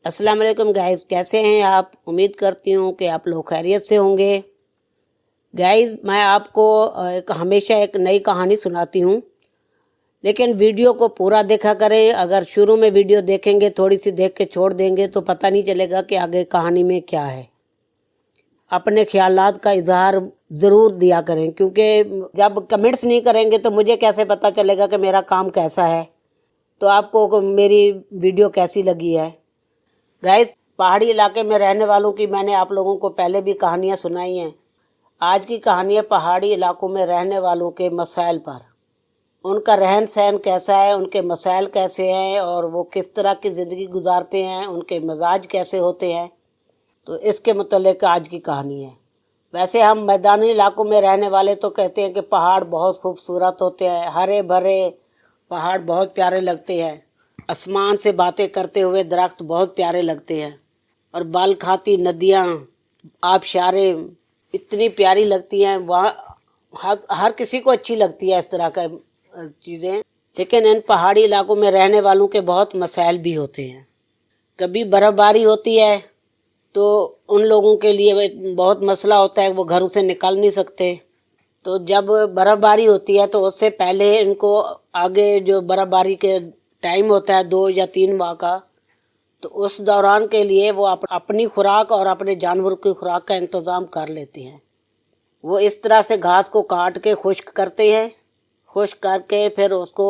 अस्सलाम वालेकुम गाइस, कैसे हैं आप। उम्मीद करती हूँ कि आप लोग खैरियत से होंगे। गाइस, मैं आपको हमेशा एक नई कहानी सुनाती हूँ, लेकिन वीडियो को पूरा देखा करें। अगर शुरू में वीडियो देखेंगे, थोड़ी सी देख के छोड़ देंगे तो पता नहीं चलेगा कि आगे कहानी में क्या है। अपने ख्यालात का इजहार ज़रूर दिया करें, क्योंकि जब कमेंट्स नहीं करेंगे तो मुझे कैसे पता चलेगा कि मेरा काम कैसा है, तो आपको मेरी वीडियो कैसी लगी है। गाइस, पहाड़ी इलाके में रहने वालों की मैंने आप लोगों को पहले भी कहानियाँ सुनाई हैं। आज की कहानी है पहाड़ी इलाकों में रहने वालों के मसाइल पर। उनका रहन सहन कैसा है, उनके मसाइल कैसे हैं और वो किस तरह की ज़िंदगी गुजारते हैं, उनके मिजाज कैसे होते हैं, तो इसके मुतल्लिक आज की कहानी है। वैसे हम मैदानी इलाकों में रहने वाले तो कहते हैं कि पहाड़ बहुत खूबसूरत होते हैं, हरे भरे पहाड़ बहुत प्यारे लगते हैं। आसमान से बातें करते हुए दरख्त बहुत प्यारे लगते हैं, और बाल खाती नदियाँ, आबशारें इतनी प्यारी लगती हैं। वहाँ हर किसी को अच्छी लगती है इस तरह का चीज़ें। लेकिन इन पहाड़ी इलाकों में रहने वालों के बहुत मसाइल भी होते हैं। कभी बर्फ़बारी होती है तो उन लोगों के लिए बहुत मसला होता है, वो घरों से निकल नहीं सकते। तो जब बर्फ़बारी होती है तो उससे पहले इनको आगे जो बर्फ़बारी के टाइम होता है 2 या 3 माह का, तो उस दौरान के लिए वो अपनी खुराक और अपने जानवरों की खुराक का इंतज़ाम कर लेते हैं। वो इस तरह से घास को काट के खुश्क करते हैं। खुश्क करके फिर उसको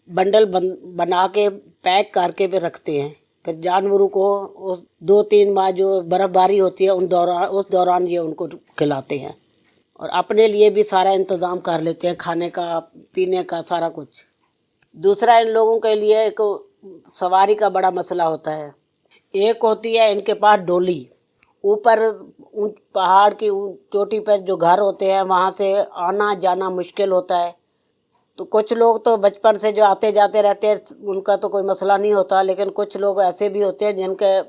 बंडल बना के पैक करके फिर रखते हैं। फिर जानवरों को उस 2-3 माह जो बर्फ़बारी होती है उस दौरान ये उनको खिलाते हैं, और अपने लिए भी सारा इंतज़ाम कर लेते हैं, खाने का पीने का सारा कुछ। दूसरा, इन लोगों के लिए एक सवारी का बड़ा मसला होता है। एक होती है इनके पास डोली। ऊपर पहाड़ की चोटी पर जो घर होते हैं वहाँ से आना जाना मुश्किल होता है। तो कुछ लोग तो बचपन से जो आते जाते रहते हैं उनका तो कोई मसला नहीं होता, लेकिन कुछ लोग ऐसे भी होते हैं जिनके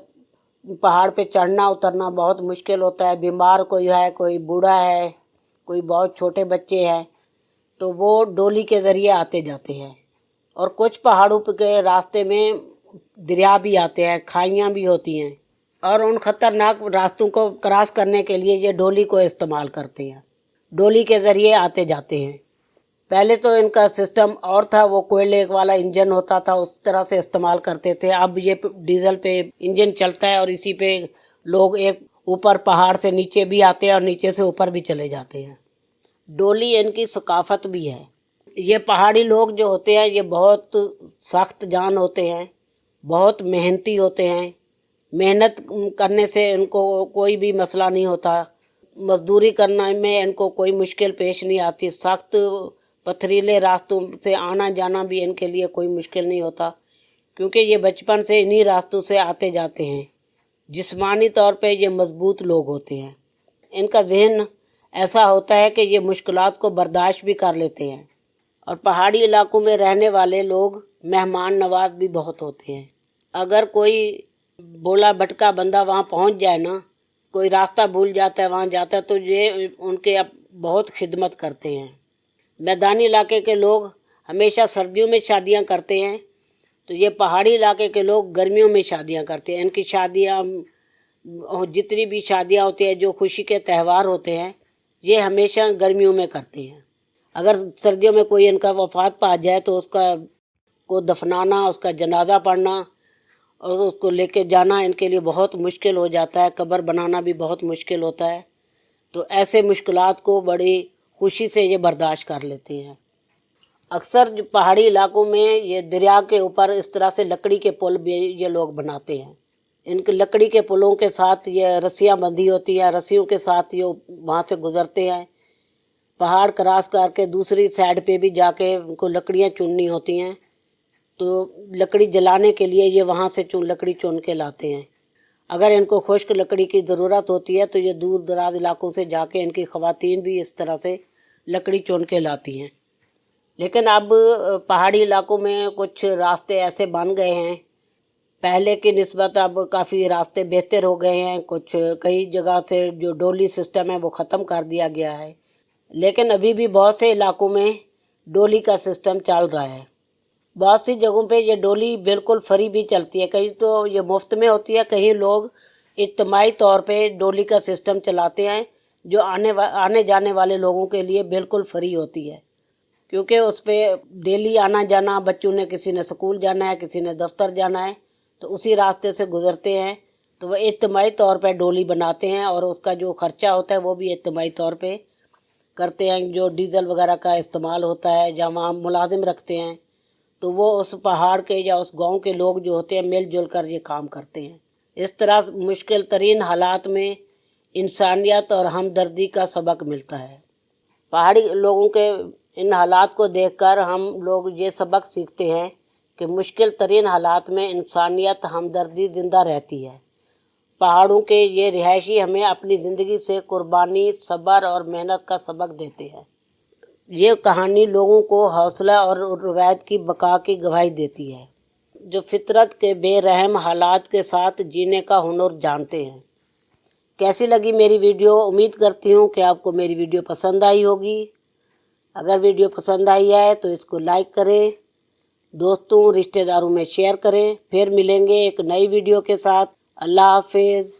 पहाड़ पे चढ़ना उतरना बहुत मुश्किल होता है। बीमार कोई है, कोई बूढ़ा है, कोई बहुत छोटे बच्चे हैं, तो वो डोली के ज़रिए आते जाते हैं। और कुछ पहाड़ों के रास्ते में दरिया भी आते हैं, खाइयाँ भी होती हैं, और उन ख़तरनाक रास्तों को क्रॉस करने के लिए ये डोली को इस्तेमाल करते हैं। डोली के ज़रिए आते जाते हैं। पहले तो इनका सिस्टम और था, वो कोयले वाला इंजन होता था, उस तरह से इस्तेमाल करते थे। अब ये डीजल पे इंजन चलता है और इसी पे लोग एक ऊपर पहाड़ से नीचे भी आते हैं और नीचे से ऊपर भी चले जाते हैं। डोली इनकी सकाफत भी है। ये पहाड़ी लोग जो होते हैं ये बहुत सख्त जान होते हैं, बहुत मेहनती होते हैं। मेहनत करने से इनको कोई भी मसला नहीं होता। मजदूरी करने में इनको कोई मुश्किल पेश नहीं आती। सख्त पथरीले रास्तों से आना जाना भी इनके लिए कोई मुश्किल नहीं होता, क्योंकि ये बचपन से इन्हीं रास्तों से आते जाते हैं। जिस्मानी तौर पे ये मजबूत लोग होते हैं। इनका जहन ऐसा होता है कि ये मुश्किलात को बर्दाश्त भी कर लेते हैं। और पहाड़ी इलाकों में रहने वाले लोग मेहमान नवाज भी बहुत होते हैं। अगर कोई बोला भटका बंदा वहाँ पहुँच जाए ना, कोई रास्ता भूल जाता है वहाँ जाता है, तो ये उनके अब बहुत खिदमत करते हैं। मैदानी इलाके के लोग हमेशा सर्दियों में शादियाँ करते हैं, तो ये पहाड़ी इलाके के लोग गर्मियों में शादियाँ करते हैं। इनकी शादियाँ, जितनी भी शादियाँ होती हैं, जो खुशी के त्यौहार होते हैं, ये हमेशा गर्मियों में करते हैं। अगर सर्दियों में कोई इनका वफात पा जाए तो उसका को दफनाना, उसका जनाजा पढ़ना और उसको लेके जाना इनके लिए बहुत मुश्किल हो जाता है। कब्र बनाना भी बहुत मुश्किल होता है। तो ऐसे मुश्किलात को बड़ी खुशी से ये बर्दाश्त कर लेते हैं। अक्सर जो पहाड़ी इलाकों में ये दरिया के ऊपर इस तरह से लकड़ी के पुल भी ये लोग बनाते हैं। इनके लकड़ी के पुलों के साथ ये रस्सियाँ बंधी होती हैं, रस्सियों के साथ ये वहाँ से गुजरते हैं। पहाड़ क्रॉस करके दूसरी साइड पे भी जाके उनको लकड़ियाँ चुननी होती हैं, तो लकड़ी जलाने के लिए ये वहाँ से लकड़ी चुन के लाते हैं। अगर इनको खुश्क लकड़ी की ज़रूरत होती है तो ये दूर दराज इलाकों से जाके इनकी ख़वातीन भी इस तरह से लकड़ी चुन के लाती हैं। लेकिन अब पहाड़ी इलाकों में कुछ रास्ते ऐसे बन गए हैं, पहले की निस्बत अब काफ़ी रास्ते बेहतर हो गए हैं। कुछ कई जगह से जो डोली सिस्टम है वो ख़त्म कर दिया गया है, लेकिन अभी भी बहुत से इलाकों में डोली का सिस्टम चल रहा है। बहुत सी जगहों पे ये डोली बिल्कुल फ्री भी चलती है, कहीं तो ये मुफ्त में होती है, कहीं लोग इज्तिमाई तौर पे डोली का सिस्टम चलाते हैं जो आने जाने वाले लोगों के लिए बिल्कुल फ्री होती है, क्योंकि उस पर डेली आना जाना, बच्चों ने किसी ने स्कूल जाना है, किसी ने दफ्तर जाना है, तो उसी रास्ते से गुजरते हैं, तो वह इज्तिमाई तौर पे डोली बनाते हैं और उसका जो खर्चा होता है वो भी इज्तिमाई तौर पे करते हैं। जो डीजल वगैरह का इस्तेमाल होता है, जहाँ वहाँ मुलाजिम रखते हैं, तो वो उस पहाड़ के या उस गांव के लोग जो होते हैं मिलजुल कर ये काम करते हैं। इस तरह मुश्किल तरीन हालात में इंसानियत और हमदर्दी का सबक मिलता है। पहाड़ी लोगों के इन हालात को देखकर हम लोग ये सबक सीखते हैं कि मुश्किल तरीन हालात में इंसानियत, हमदर्दी ज़िंदा रहती है। पहाड़ों के ये रिहायशी हमें अपनी ज़िंदगी से कुर्बानी, सब्र और मेहनत का सबक देते हैं। ये कहानी लोगों को हौसला और रवायत की बका की गवाही देती है, जो फितरत के बेरहम हालात के साथ जीने का हुनर जानते हैं। कैसी लगी मेरी वीडियो? उम्मीद करती हूँ कि आपको मेरी वीडियो पसंद आई होगी। अगर वीडियो पसंद आई है तो इसको लाइक करें, दोस्तों रिश्तेदारों में शेयर करें। फिर मिलेंगे एक नई वीडियो के साथ। अल्लाह हाफिज़।